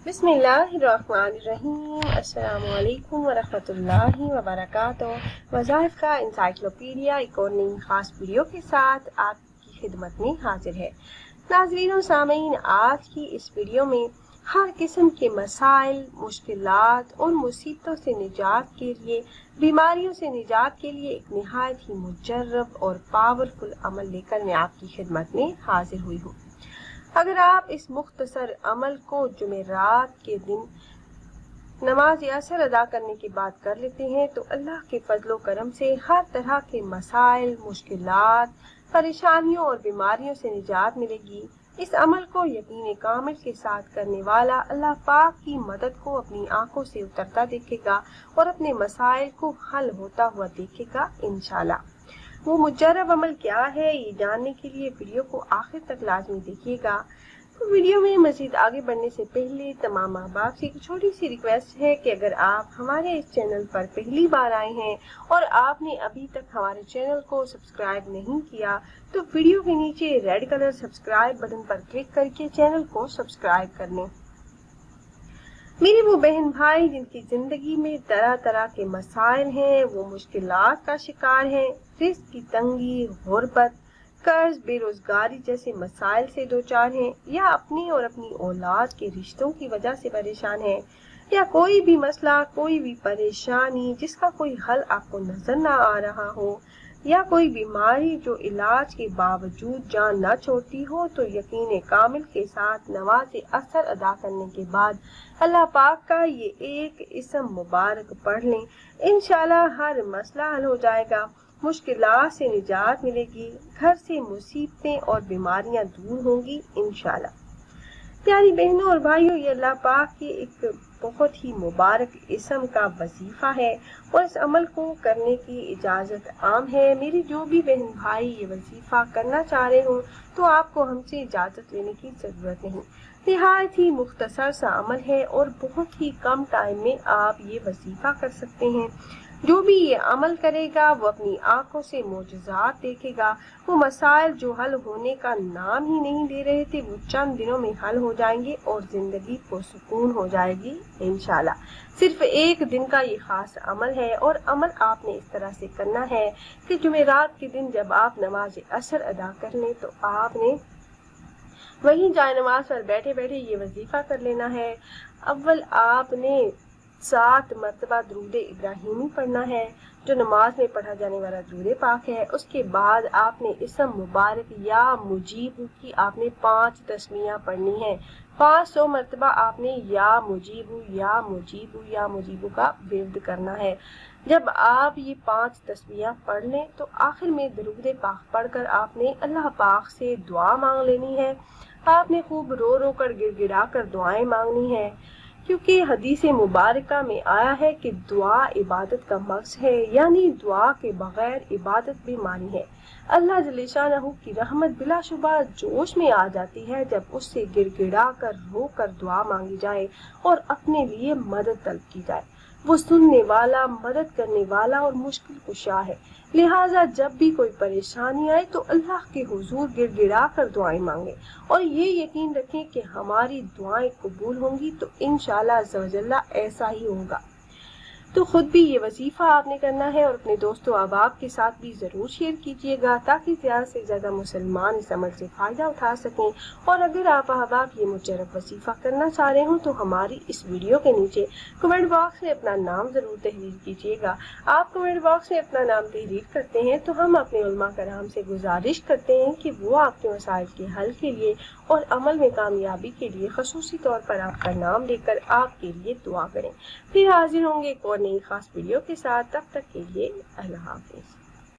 बिस्मिल्लाहिर्रहमानिर्रहीम। अस्सलामु अलैकुम वरहमतुल्लाहि वबरकातुहू। वज़ाइफ का इंसाइक्लोपीडिया एक और नई ख़ास वीडियो के साथ आपकी खिदमत में हाजिर है। नाज़रीन और सामीन, आज की इस वीडियो में हर किस्म के मसाइल, मुश्किलात और मुसीबतों से निजात के लिए, बीमारियों से निजात के लिए एक नहायत ही मुजर्रब और पावरफुल अमल लेकर मैं आपकी खिदमत में हाजिर हुई हूँ। अगर आप इस मुख्तसर अमल को जुमेरात के दिन नमाज असर अदा करने की बात कर लेते हैं तो अल्लाह के फजलो करम से हर तरह के मसाइल, मुश्किलात, परेशानियों और बीमारियों से निजात मिलेगी। इस अमल को यकीन कामिल के साथ करने वाला अल्लाह पाक की मदद को अपनी आंखों से उतरता देखेगा और अपने मसाइल को हल होता हुआ देखेगा इंशाल्लाह। वो मुजर्रब अमल क्या है, ये जानने के लिए वीडियो को आखिर तक लाजमी देखिएगा। तो वीडियो में मज़ीद आगे बढ़ने से पहले तमाम अहबाब से एक छोटी सी रिक्वेस्ट है कि अगर आप हमारे इस चैनल पर पहली बार आए हैं और आपने अभी तक हमारे चैनल को सब्सक्राइब नहीं किया तो वीडियो के नीचे रेड कलर सब्सक्राइब बटन पर क्लिक करके चैनल को सब्सक्राइब कर लें। मेरे वो बहन भाई जिनकी जिंदगी में तरह तरह के मसाइल हैं, वो मुश्किलात का शिकार हैं, रिस्क की तंगी, गुर्बत, कर्ज, बेरोजगारी जैसे मसाइल से दो चार हैं, या अपनी और अपनी औलाद के रिश्तों की वजह से परेशान हैं, या कोई भी मसला, कोई भी परेशानी जिसका कोई हल आपको नजर ना आ रहा हो, या कोई बीमारी जो इलाज के बावजूद जान न छोड़ती हो, तो यकीन कामिल के साथ नमाज असर अदा करने के बाद अल्लाह पाक का ये एक इस्म मुबारक पढ़ लें। इंशाल्लाह हर मसला हल हो जाएगा, मुश्किलात से निजात मिलेगी, घर से मुसीबतें और बीमारियां दूर होंगी इंशाल्लाह। प्यारी बहनों और भाइयों, ये अल्लाह पाक के एक बहुत ही मुबारक इस्म का वजीफा है और इस अमल को करने की इजाज़त आम है। मेरे जो भी बहन भाई ये वजीफा करना चाह रहे हो तो आपको हमसे इजाज़त लेने की ज़रूरत नहीं। निहायत ही मुख्तसर सा अमल है और बहुत ही कम टाइम में आप ये वजीफा कर सकते हैं। जो भी ये अमल करेगा वो अपनी आंखों से मोजज़ात देखेगा। वो मसाइल जो हल होने का नाम ही नहीं दे रहे थे वो चंद दिनों में हल हो जाएंगे और जिंदगी पुरसुकून हो जाएगी इंशाल्लाह। सिर्फ एक दिन का ये खास अमल है और अमल आपने इस तरह से करना है कि जुमेरात के दिन जब आप नमाज असर अदा कर लें तो आपने वहीं जाए नमाज पर बैठे बैठे ये वजीफा कर लेना है। अव्वल आपने 7 मरतबा दुरूद इब्राहिमी पढ़ना है जो नमाज में पढ़ा जाने वाला दुरूद पाक है। उसके बाद आपने इस्म मुबारक या मुजीबू की आपने 5 तस्मीयां पढ़नी है। 500 मरतबा आपने या मुजीबू या मुजीबू या मुजीबू का विर्द करना है। जब आप ये 5 तस्मीयां पढ़ लें तो आखिर में दुरूद पाक पढ़कर आपने अल्लाह पाक से दुआ मांग लेनी है। आपने खूब रो रो कर गिड़गिड़ा कर दुआएं मांगनी है, क्योंकि हदीस मुबारका में आया है कि दुआ इबादत का मक्स है, यानी दुआ के बगैर इबादत भी मानी है। अल्लाह जल्ले शानहू की रहमत बिलाशुबा जोश में आ जाती है जब उससे गिड़गिड़ा कर रो कर दुआ मांगी जाए और अपने लिए मदद तलब की जाए। वो सुनने वाला, मदद करने वाला और मुश्किल कुशा है। लिहाजा जब भी कोई परेशानी आए तो अल्लाह के हुजूर गिड़गिड़ा कर दुआएं मांगे और ये यकीन रखें कि हमारी दुआएं कबूल होंगी। तो इंशाअल्लाह अज़्ज़वजल्ला ऐसा ही होगा। तो खुद भी ये वजीफा आपने करना है और अपने दोस्तों अहबाब के साथ भी ज़रूर शेयर कीजिएगा ताकि ज़्यादा से ज़्यादा मुसलमान इस अमल से फ़ायदा उठा सकें। और अगर आप अहबाब ये मुजर्रब वजीफा करना चाह रहे हो तो हमारी इस वीडियो के नीचे कमेंट बॉक्स में अपना नाम ज़रूर तहरीर कीजिएगा। आप कमेंट बॉक्स में अपना नाम तहरीर करते हैं तो हम अपने उलमा कराम से गुजारिश करते हैं कि वो आपके मसाइल के हल के लिए और अमल में कामयाबी के लिए खसूसी तौर पर आपका नाम लेकर आपके लिए दुआ करें। फिर हाजिर होंगे एक और नई खास वीडियो के साथ। तब तक के लिए अल्लाह हाफिज़।